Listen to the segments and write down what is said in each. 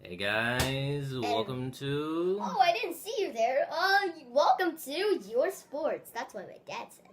Hey guys, welcome to... Oh, I didn't see you there. Welcome to Your Sports. That's what my dad said.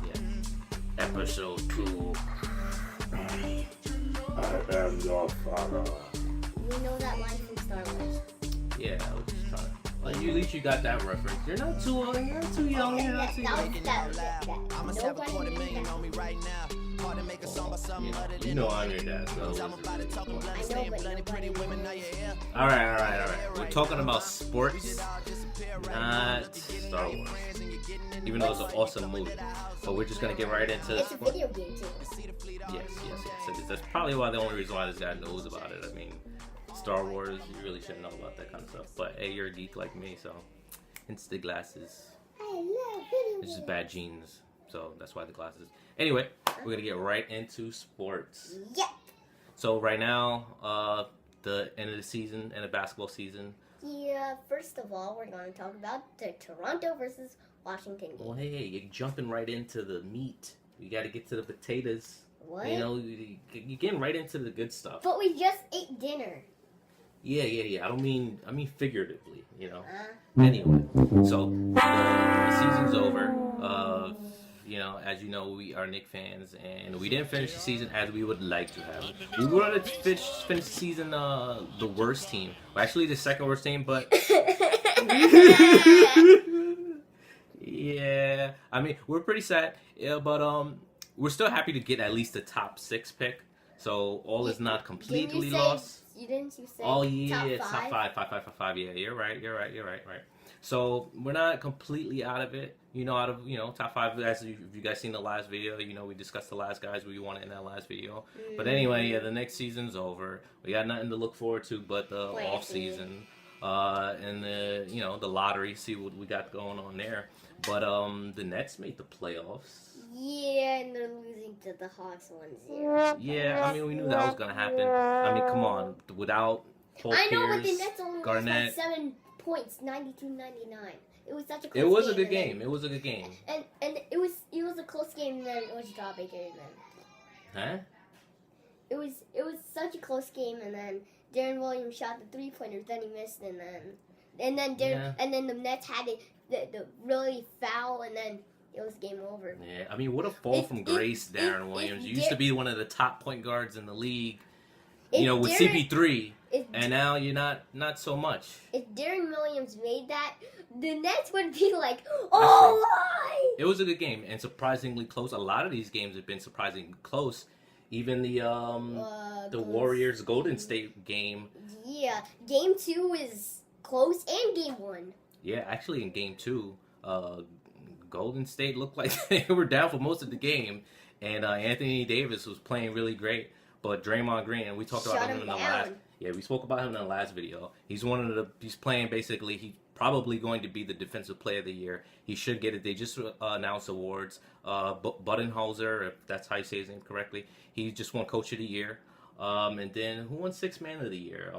Yeah. Episode 2. I am your father. You know that line from Star Wars. Yeah, I was just trying to... Well, at least you got that reference. You're not too old, you're not too young, you're not too young. I must have a $250,000 on me right now. Hard to make a song about something other than You know I'm your dad, so... I'm about to talk bloody, staying bloody, pretty women, now you're here. Alright. We're talking about sports, not Star Wars. Even though it's an awesome movie. But we're just gonna get right into It's a video game too. Yes. So that's probably the only reason why this guy knows about it. I mean, Star Wars, you really shouldn't know about that kind of stuff. But hey, you're a geek like me, so hence the glasses. I love video It's just bad genes, so that's why the glasses. Anyway, we're gonna get right into sports. Yep. So right now, the end of the season and the basketball season. Yeah, first of all, we're going to talk about the Toronto versus Washington game. Well, hey, you're jumping right into the meat. You got to get to the potatoes. What? You know, you're getting right into the good stuff. But we just ate dinner. Yeah. I mean figuratively, you know. Anyway, so the season's over. You know, as you know, we are Knicks fans, and we didn't finish the season as we would like to have. We wanted to finish the season the worst team. Well, actually, the second worst team, but yeah. I mean, we're pretty sad, but we're still happy to get at least the top 6 pick. So all is not completely lost. Didn't you say Oh yeah, top top five. Yeah, you're right. So we're not completely out of it. Out of top 5. As if you guys seen the last video, we discussed the last guys we wanted in that last video. But anyway, yeah, the next season's over. We got nothing to look forward to but the off season, and the lottery. See what we got going on there. But the Nets made the playoffs. Yeah, and they're losing to the Hawks 1-0. Yeah, I mean we knew that was gonna happen. I mean, come on, without Paul I know, Pierce, but the Nets only Garnett. lost by 7 points, 92-99. It was such a close It was a game. good game. It was a good game. And it was a close game, and then it was Jawbreaker, and then Huh? it was such a close game, and then Darren Williams shot the 3-pointers, then he missed, and then the Nets had the really foul, and then it was game over. Yeah, I mean, what a fall from grace, Darren Williams. You used to be one of the top point guards in the league, with CP3, and now you're not so much. If Darren Williams made that, the Nets would be like, oh my! It was a good game, and surprisingly close. A lot of these games have been surprisingly close. Even the Warriors Golden State game. Yeah, game 2 is close, and game 1. Yeah, actually in game 2, Golden State looked like they were down for most of the game, and Anthony Davis was playing really great. But Draymond Green, and we talked about him in the last. Yeah, we spoke about him in the last video. He's he's playing basically. He's probably going to be the Defensive Player of the Year. He should get it. They just announced awards. Budenholzer, if that's how you say his name correctly, he just won Coach of the Year. And then who won Sixth Man of the Year?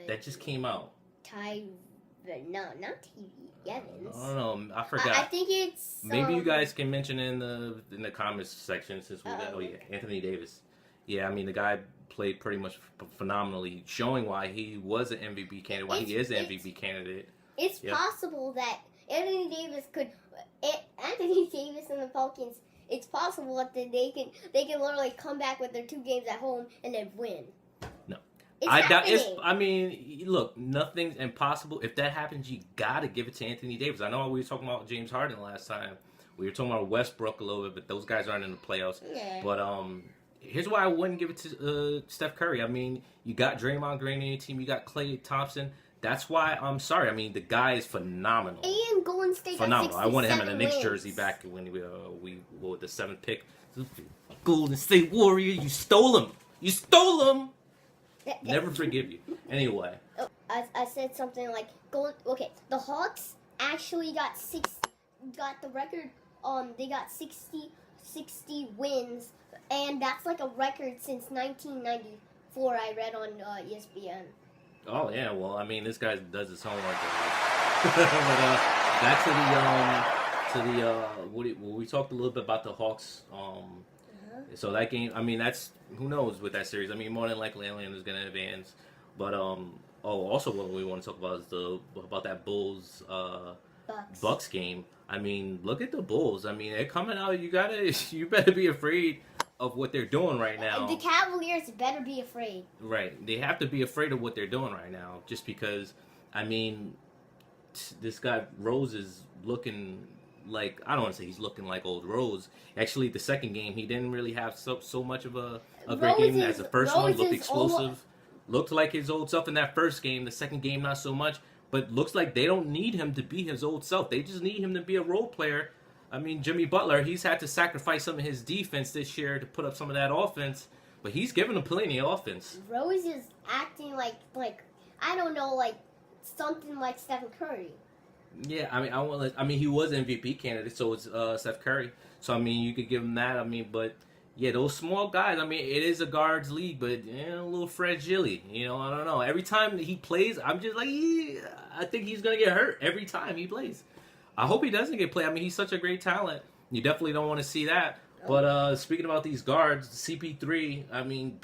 That just came out. No, not TV. Evans. I don't know. I forgot. I think it's. Maybe you guys can mention in the comments section since we got. Oh yeah, Anthony Davis. Yeah, I mean the guy played pretty much phenomenally, showing why he was an MVP candidate. Why he is an MVP candidate. It's possible that Anthony Davis and the Falcons. It's possible that they can literally come back with their 2 games at home and then win. No. It's I mean, look, nothing's impossible. If that happens, you gotta give it to Anthony Davis. I know we were talking about James Harden last time. We were talking about Westbrook a little bit, but those guys aren't in the playoffs. Yeah. But here's why I wouldn't give it to Steph Curry. I mean, you got Draymond Green in your team. You got Klay Thompson. That's why I'm sorry. I mean, the guy is phenomenal. And Golden State phenomenal. I wanted him in a Knicks jersey back when we with the 7th pick. Golden State Warrior, you stole him. You stole him. Never forgive you. Anyway. I said something like, the Hawks actually got the record, they got 60 wins, and that's like a record since 1994, I read on ESPN. Oh, yeah, well, I mean, this guy does his homework. But back to the, we talked a little bit about the Hawks, So that game, I mean, that's who knows with that series. I mean, more than likely, Atlanta's going to advance. But also what we want to talk about is about that Bulls Bucks game. I mean, look at the Bulls. I mean, they're coming out. You better be afraid of what they're doing right now. The Cavaliers better be afraid. Right, they have to be afraid of what they're doing right now, just because. I mean, this guy Rose is looking like, I don't want to say he's looking like old Rose. Actually, the second game he didn't really have so much of a great game as the first one. Looked explosive, looked like his old self in that first game. The second game not so much, but looks like they don't need him to be his old self. They just need him to be a role player. I mean, Jimmy Butler, he's had to sacrifice some of his defense this year to put up some of that offense, but he's given them plenty of offense. Rose is acting like I don't know, like something like Stephen Curry. Yeah, I mean, he was MVP candidate, so it's Steph Curry. So I mean, you could give him that. I mean, but yeah, those small guys. I mean, it is a guards league, but a little fragile. You know, I don't know. Every time he plays, I'm just like, I think he's gonna get hurt every time he plays. I hope he doesn't get played. I mean, he's such a great talent. You definitely don't want to see that. But speaking about these guards, CP3. I mean,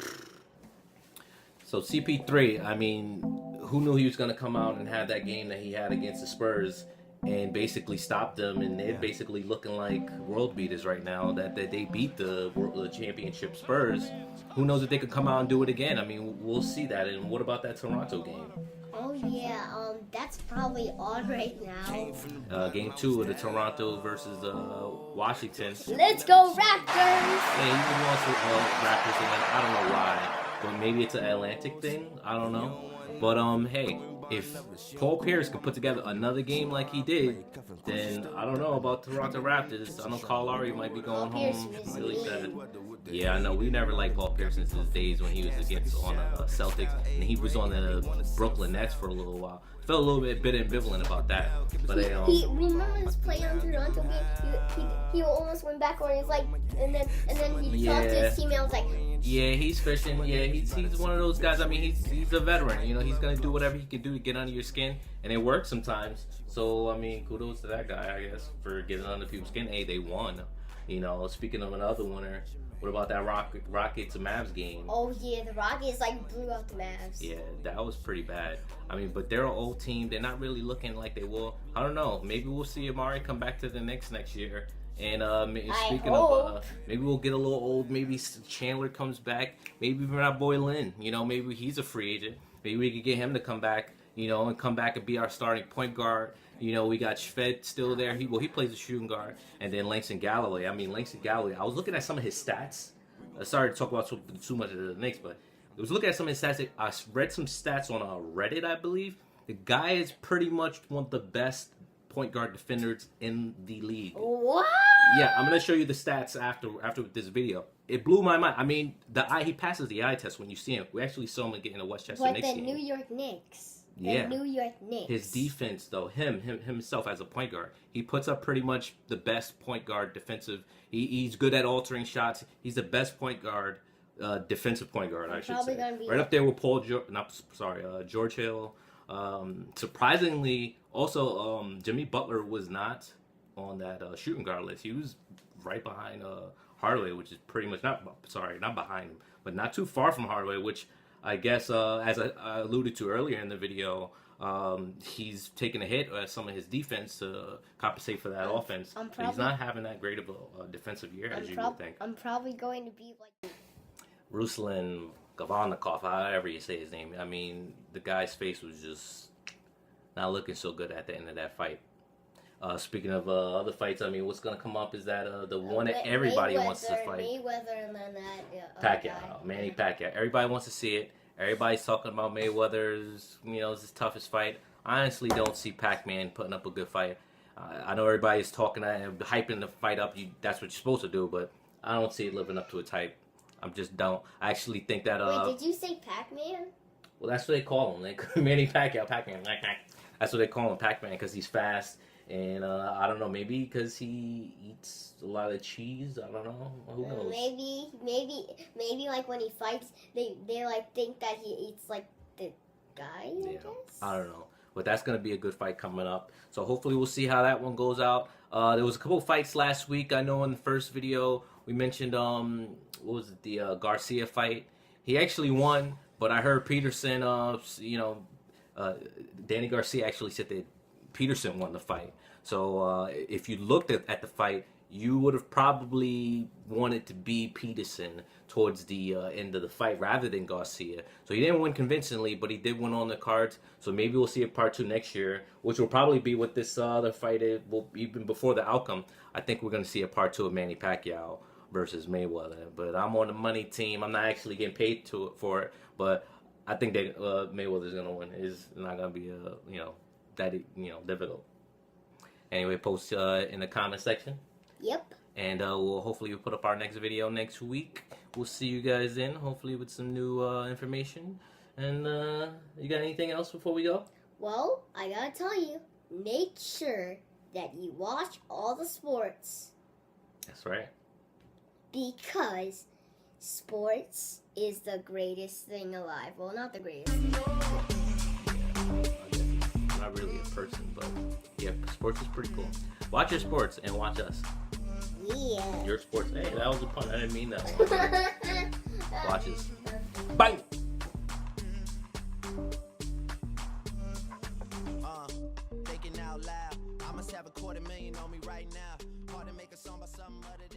so CP3. I mean, who knew he was going to come out and have that game that he had against the Spurs and basically stop them, and they're basically looking like world beaters right now, that they beat the championship Spurs. Who knows if they could come out and do it again? I mean, we'll see that. And what about that Toronto game? Oh yeah, that's probably on right now. Game 2 of the Toronto versus Washington. Let's go Raptors! Yeah, he wants to Raptors, and I don't know why, but maybe it's an Atlantic thing. I don't know. But hey, if Paul Pierce can put together another game like he did, then I don't know about Toronto Raptors. I know Kyle Lowry might be going home really bad. Yeah, I know. We never liked Paul Pierce since his days when he was against on Celtics, and he was on the Brooklyn Nets for a little while. Felt a little bit ambivalent about that. But he remember his play on Toronto game. He almost went back on. He's like, and then he talked to his teammate. I was like, yeah, he's fishing. Yeah, he's one of those guys. I mean, he's a veteran. You know, he's gonna do whatever he can do to get under your skin, and it works sometimes. So I mean, kudos to that guy, I guess, for getting under people's skin. Hey, they won. You know, speaking of another winner. What about that Rockets and Mavs game? Oh yeah, the Rockets blew out the Mavs. Yeah, that was pretty bad. I mean, but they're an old team. They're not really looking like they will. I don't know. Maybe we'll see Amari come back to the Knicks next year. And speaking of, maybe we'll get a little old. Maybe Chandler comes back. Maybe even our boy Lynn. You know, maybe he's a free agent. Maybe we could get him to come back. You know, and come back and be our starting point guard. You know, we got Shved still there. He plays the shooting guard. And then Langston Galloway. I mean, Langston Galloway, I was looking at some of his stats. Sorry to talk about too much of the Knicks, but I was looking at some of his stats. I read some stats on Reddit, I believe. The guy is pretty much one of the best point guard defenders in the league. What? Yeah, I'm going to show you the stats after this video. It blew my mind. I mean, he passes the eye test when you see him. We actually saw him getting a Westchester Knicks game. But the New York Knicks. Yeah. New York Knicks. His defense, though, himself as a point guard, he puts up pretty much the best point guard defensive. He's good at altering shots. He's the best point guard, defensive point guard, I should say. Right up there with George Hill. Surprisingly, also Jimmy Butler was not on that shooting guard list. He was right behind Hardaway, which is pretty much not behind him, but not too far from Hardaway, which I guess, as I alluded to earlier in the video, he's taken a hit at some of his defense to compensate for that offense. He's not having that great of a defensive year as you would think. I'm probably going to be like Ruslan Gavannikov, however you say his name. I mean, the guy's face was just not looking so good at the end of that fight. Speaking of other fights, I mean, what's going to come up is that the one that everybody wants to fight. Mayweather and then that Pacquiao, Manny Pacquiao. Everybody wants to see it. Everybody's talking about Mayweather's, it's his toughest fight. I honestly don't see Pacman putting up a good fight. I know everybody's talking and hyping the fight up. That's what you're supposed to do, but I don't see it living up to its hype. I just don't. I actually think that. Wait, did you say Pac-Man? Well, that's what they call him. Manny Pacquiao, Pac-Man. That's what they call him, Pac-Man, because he's fast. And I don't know, maybe because he eats a lot of cheese. I don't know. Who knows? Maybe like when he fights, they like think that he eats like the guy. I guess. I don't know, but that's gonna be a good fight coming up. So hopefully we'll see how that one goes out. There was a couple fights last week. I know in the first video we mentioned what was it, the Garcia fight. He actually won, but I heard Peterson, Danny Garcia actually said that Peterson won the fight. So if you looked at the fight, you would have probably wanted to be Peterson towards the end of the fight rather than Garcia. So he didn't win convincingly, but he did win on the cards. So maybe we'll see a part 2 next year, which will probably be what this other fight is. Well, even before the outcome, I think we're going to see a part 2 of Manny Pacquiao versus Mayweather. But I'm on the money team. I'm not actually getting paid for it, but I think that Mayweather's going to win. It's not going to be difficult. Anyway, post in the comment section. Yep. And we'll hopefully put up our next video next week. We'll see you guys then, hopefully with some new information. And you got anything else before we go? Well, I gotta tell you, make sure that you watch all the sports. That's right. Because sports is the greatest thing alive. Well, not the greatest thing. Not really a person, but yeah, sports is pretty cool. Watch your sports and watch us. Yeah. Your sports. Hey, that was a pun. I didn't mean that one. Watch us. Bang! Thinking out loud. I must have $250,000 on me right now. Hard to make a song about something other than